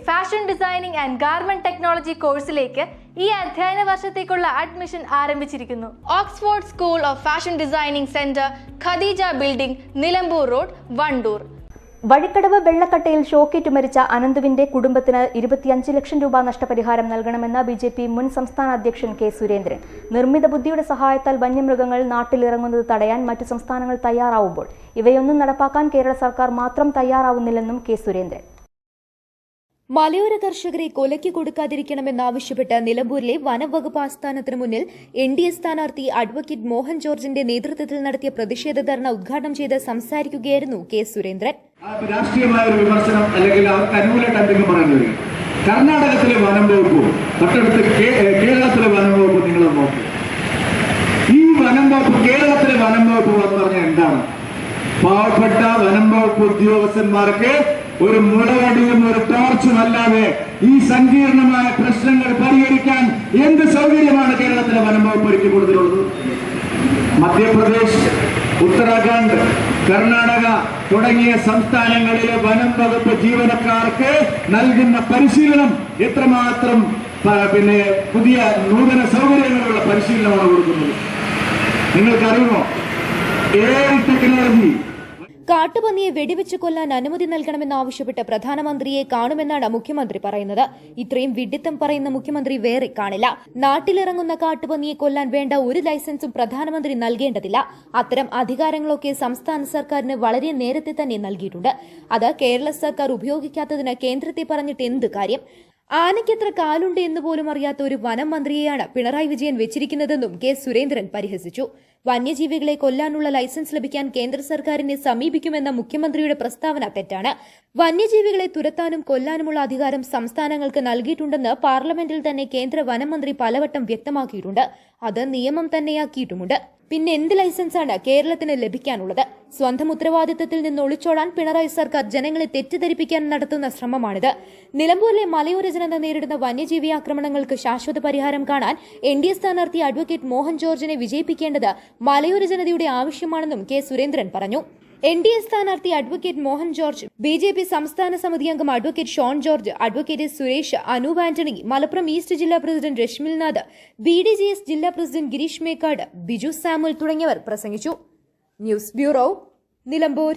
Fashion designing and garment technology കോഴ്സിലേക്ക് ഈ അധ്യയന വർഷത്തേക്കുള്ള അഡ്മിഷൻ ആരംഭിച്ചിരിക്കുന്നു. Oxford school of fashion designing centre, Khadeeja building, Nilambur road, Wandoor. Vazhikkadavu വെള്ളക്കട്ടയിൽ ഷോക്കേറ്റ് മരിച്ച അനന്തുവിന്റെ കുടുംബത്തിന് 25 ലക്ഷം രൂപ നഷ്ടപരിഹാരം നൽകണമെന്ന് ബിജെപി മുൻ സംസ്ഥാന അധ്യക്ഷൻ കെ സുരേന്ദ്രൻ. നിർമ്മിത ബുദ്ധിയുടെ സഹായത്താൽ വന്യമൃഗങ്ങൾ നാട്ടിലിറങ്ങുന്നത് തടയാൻ മറ്റു സംസ്ഥാനങ്ങൾ തയ്യാറാവുമ്പോൾ ഇവയൊന്നും നടപ്പാക്കാൻ കേരള സർക്കാർ മാത്രം തയ്യാറാവുന്നില്ലെന്നും കെ സുരേന്ദ്രൻ. മലയോര കർഷകരെ കൊലയ്ക്ക് കൊടുക്കാതിരിക്കണമെന്നാവശ്യപ്പെട്ട് നിലമ്പൂരിലെ വനംവകുപ്പ് ആസ്ഥാനത്തിന് മുന്നിൽ NDA സ്ഥാനാർത്ഥി അഡ്വക്കേറ്റ് മോഹൻ ജോർജിന്റെ നേതൃത്വത്തിൽ നടത്തിയ പ്രതിഷേധ ധർണ ഉദ്ഘാടനം ചെയ്ത് സംസാരിക്കുകയായിരുന്നു കെ സുരേന്ദ്രൻ. രാഷ്ട്രീയമായ ഒരു വിമർശനം അല്ലെങ്കിൽ അവർക്ക് അനുകൂലമായിട്ട് എന്തെങ്കിലും പറയുന്നത് കർണാടകത്തിലെ വനം വകുപ്പും തൊട്ടടുത്ത് കേരളത്തിലെ വനം വകുപ്പ് നിങ്ങൾ നോക്കും. ഈ വനം വകുപ്പ് കേരളത്തിലെ വനം വകുപ്പ് എന്ന് പറഞ്ഞാൽ എന്താണ്? പാവപ്പെട്ട വനം വകുപ്പ് ഉദ്യോഗസ്ഥന്മാർക്ക് ഒരു മുളവടിയും ഒരു ടോർച്ചും അല്ലാതെ ഈ സങ്കീർണമായ പ്രശ്നങ്ങൾ പരിഹരിക്കാൻ എന്ത് സൗകര്യമാണ് കേരളത്തിലെ വനം വകുപ്പ് ഒരുക്കി കൊടുത്തിട്ടുള്ളത്? മധ്യപ്രദേശ്, ഉത്തരാഖണ്ഡ്, കർണാടക തുടങ്ങിയ സംസ്ഥാനങ്ങളിലെ വനം വകുപ്പ് ജീവനക്കാർക്ക് നൽകുന്ന പരിശീലനം എത്രമാത്രം പുതിയ നൂതന സൗകര്യങ്ങളുള്ള പരിശീലനമാണ് കൊടുക്കുന്നത് നിങ്ങൾക്കറിയുമോ? AI technology. കാട്ടുപന്നിയെ വെടിവെച്ച് കൊല്ലാൻ അനുമതി നൽകണമെന്നാവശ്യപ്പെട്ട് പ്രധാനമന്ത്രിയെ കാണുമെന്നാണ് മുഖ്യമന്ത്രി പറയുന്നത്. ഇത്രയും വിഡ്ഢിത്തം പറയുന്ന മുഖ്യമന്ത്രി വേറെ കാണില്ല. നാട്ടിലിറങ്ങുന്ന കാട്ടുപന്നിയെ കൊല്ലാൻ വേണ്ട ഒരു ലൈസൻസും പ്രധാനമന്ത്രി നൽകേണ്ടതില്ല. അത്തരം അധികാരങ്ങളൊക്കെ സംസ്ഥാന സർക്കാരിന് വളരെ നേരത്തെ തന്നെ നൽകിയിട്ടുണ്ട്. അത് കേരള സർക്കാർ ഉപയോഗിക്കാത്തതിന് കേന്ദ്രത്തെ പറഞ്ഞിട്ട് എന്ത് കാര്യം? ആനയ്ക്കെത്ര കാലുണ്ട് എന്ന് പോലും അറിയാത്ത ഒരു വനം മന്ത്രിയെയാണ് പിണറായി വിജയൻ വെച്ചിരിക്കുന്നതെന്നും കെ സുരേന്ദ്രൻ പരിഹസിച്ചു. വന്യജീവികളെ കൊല്ലാനുള്ള ലൈസൻസ് ലഭിക്കാൻ കേന്ദ്ര സർക്കാരിനെ സമീപിക്കുമെന്ന മുഖ്യമന്ത്രിയുടെ പ്രസ്താവന തെറ്റാണ്. വന്യജീവികളെ തുരത്താനും കൊല്ലാനുമുള്ള അധികാരം സംസ്ഥാനങ്ങൾക്ക് നൽകിയിട്ടുണ്ടെന്ന് പാർലമെന്റിൽ തന്നെ കേന്ദ്ര വനം മന്ത്രി പലവട്ടം വ്യക്തമാക്കിയിട്ടുണ്ട്. അത് നിയമം തന്നെയാക്കിയിട്ടുമുണ്ട്. പിന്നെ എന്ത് ലൈസൻസാണ് കേരളത്തിന് ലഭിക്കാനുള്ളത്? സ്വന്തം ഉത്തരവാദിത്തത്തിൽ നിന്ന് ഒളിച്ചോടാൻ പിണറായി സർക്കാർ ജനങ്ങളെ തെറ്റിദ്ധരിപ്പിക്കാൻ നടത്തുന്ന ശ്രമമാണിത്. നിലമ്പൂരിലെ മലയോര ജനത നേരിടുന്ന വന്യജീവി ആക്രമണങ്ങൾക്ക് ശാശ്വത പരിഹാരം കാണാൻ NDA സ്ഥാനാർത്ഥി അഡ്വക്കേറ്റ് മോഹൻ ജോർജിനെ വിജയിപ്പിക്കേണ്ടത് മലയോര ജനതയുടെ ആവശ്യമാണെന്നും കെ സുരേന്ദ്രൻ പറഞ്ഞു. NDA സ്ഥാനാർത്ഥി അഡ്വക്കേറ്റ് മോഹൻ ജോർജ്, BJP സംസ്ഥാന സമിതി അംഗം advocate Shone George, advocate Suresh, Anoop Antony, Malappuram east ജില്ലാ പ്രസിഡന്റ് രശ്മിൽനാഥ്, BDJS ജില്ലാ പ്രസിഡന്റ് ഗിരീഷ് മേക്കാട്, ബിജു സാമുൽ തുടങ്ങിയവർ പ്രസംഗിച്ചു. News bureau, Nilambur.